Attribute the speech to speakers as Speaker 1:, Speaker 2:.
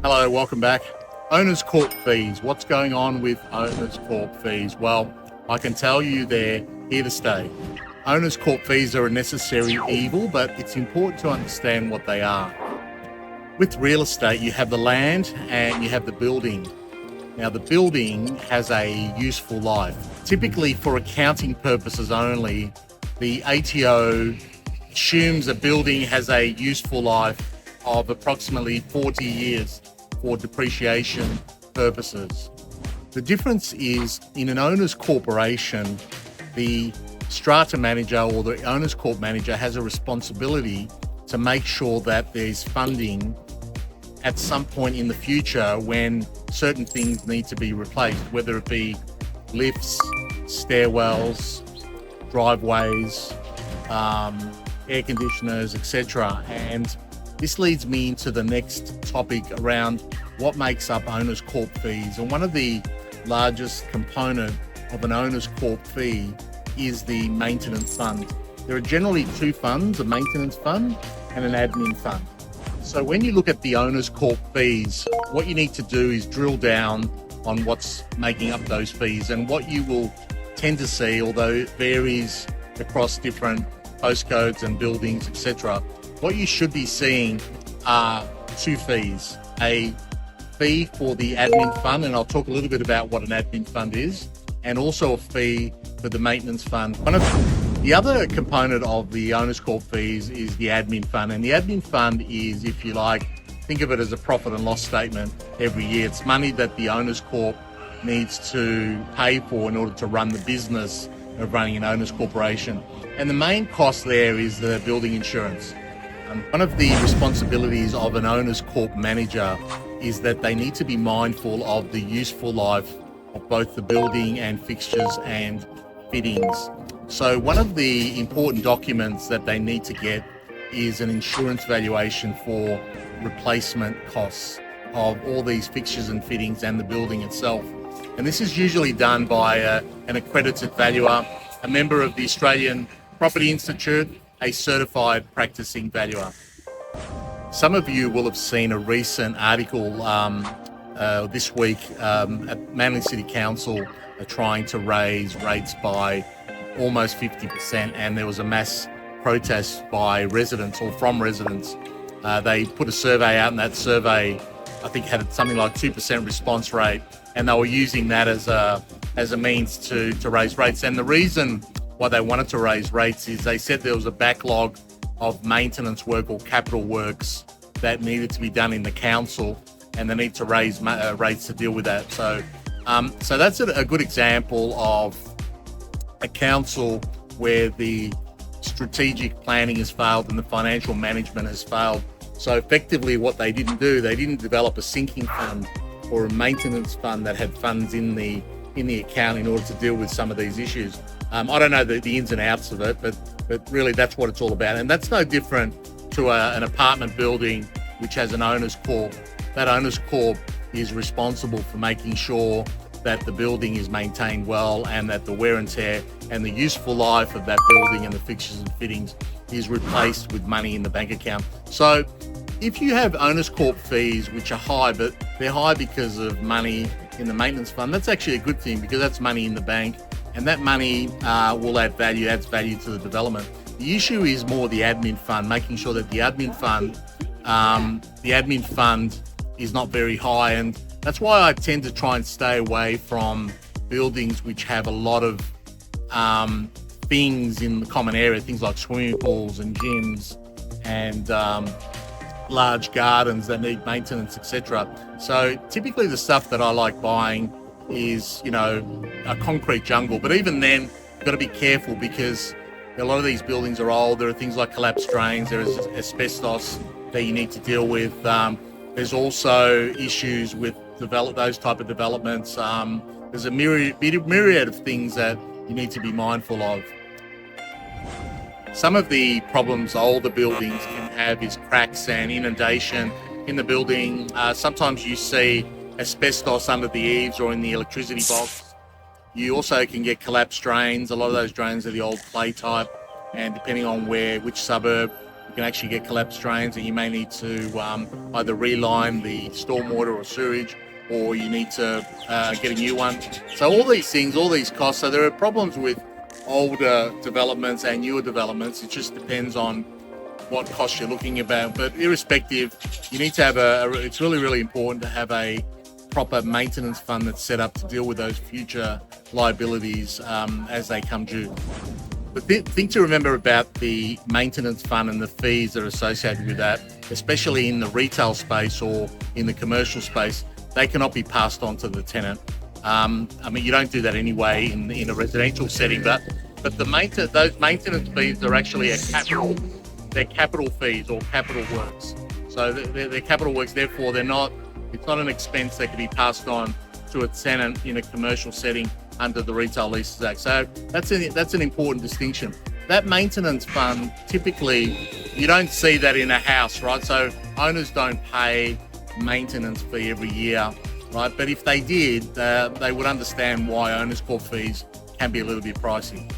Speaker 1: Hello, welcome back. Owners Corp fees. What's going on with Owners Corp fees? Well, I can tell you they're here to stay. Owners Corp fees are a necessary evil, but it's important to understand what they are. With real estate, you have the land and you have the building. Now, the building has a useful life. Typically, for accounting purposes only, the ATO assumes a building has a useful life of approximately 40 years for depreciation purposes. The difference is in an owner's corporation, the strata manager or the owner's corp manager has a responsibility to make sure that there's funding at some point in the future when certain things need to be replaced, whether it be lifts, stairwells, driveways, air conditioners, etc. And this leads me into the next topic around what makes up owner's corp fees. And one of the largest component of an owner's corp fee is the maintenance fund. There are generally two funds, a maintenance fund and an admin fund. So when you look at the owner's corp fees, what you need to do is drill down on what's making up those fees. And what you will tend to see, although it varies across different postcodes and buildings, etc., what you should be seeing are two fees. A fee for the admin fund, and I'll talk a little bit about what an admin fund is, and also a fee for the maintenance fund. One of the other component of the owner's corp fees is the admin fund, and the admin fund is, if you like, think of it as a profit and loss statement every year. It's money that the owner's corp needs to pay for in order to run the business of running an owner's corporation. And the main cost there is the building insurance. One of the responsibilities of an owner's corp manager is that they need to be mindful of the useful life of both the building and fixtures and fittings. So one of the important documents that they need to get is an insurance valuation for replacement costs of all these fixtures and fittings and the building itself. And this is usually done by an accredited valuer, a member of the Australian Property Institute, a certified practicing valuer. Some of you will have seen a recent article this week at Manly City Council trying to raise rates by almost 50%, and there was a mass protest by residents or from residents. They put a survey out, and that survey, I think, had something like 2% response rate, and they were using that as a means to raise rates. And the reason why they wanted to raise rates is they said there was a backlog of maintenance work or capital works that needed to be done in the council, and they need to raise rates to deal with that. So that's a good example of a council where the strategic planning has failed and the financial management has failed. So effectively what they didn't do, they didn't develop a sinking fund or a maintenance fund that had funds in the account in order to deal with some of these issues. I don't know the ins and outs of it, but really that's what it's all about. And that's no different to an apartment building which has an owner's corp. That owner's corp is responsible for making sure that the building is maintained well and that the wear and tear and the useful life of that building and the fixtures and fittings is replaced with money in the bank account. So if you have owner's corp fees which are high, but they're high because of money in the maintenance fund, that's actually a good thing because that's money in the bank, and that money will adds value to the development. The issue is more the admin fund, making sure that the admin fund is not very high, and that's why I tend to try and stay away from buildings which have a lot of things in the common area, things like swimming pools and gyms and large gardens that need maintenance, etc. So typically the stuff that I like buying is, a concrete jungle. But even then, you've got to be careful because a lot of these buildings are old. There are things like collapsed drains. There is asbestos that you need to deal with. There's also issues with those type of developments. There's a myriad of things that you need to be mindful of. Some of the problems older buildings can have is cracks and inundation in the building. Sometimes you see asbestos under the eaves or in the electricity box. You also can get collapsed drains. A lot of those drains are the old clay type, and depending on which suburb, You can actually get collapsed drains, and you may need to either reline the stormwater or sewage, or you need to get a new one. So all these things, all these costs. So there are problems with older developments and newer developments. It just depends on what cost you're looking about. But irrespective, you need to have it's really, really important to have a proper maintenance fund that's set up to deal with those future liabilities as they come due. The thing to remember about the maintenance fund and the fees that are associated with that, especially in the retail space or in the commercial space, they cannot be passed on to the tenant. I mean, you don't do that anyway in a residential setting, but those maintenance fees are actually they're capital fees or capital works. So they're capital works, therefore it's not an expense that can be passed on to a tenant in a commercial setting under the Retail Leases Act. So that's an important distinction. That maintenance fund, typically, you don't see that in a house, right? So owners don't pay maintenance fee every year, right? But if they did, they would understand why owners' corp fees can be a little bit pricey.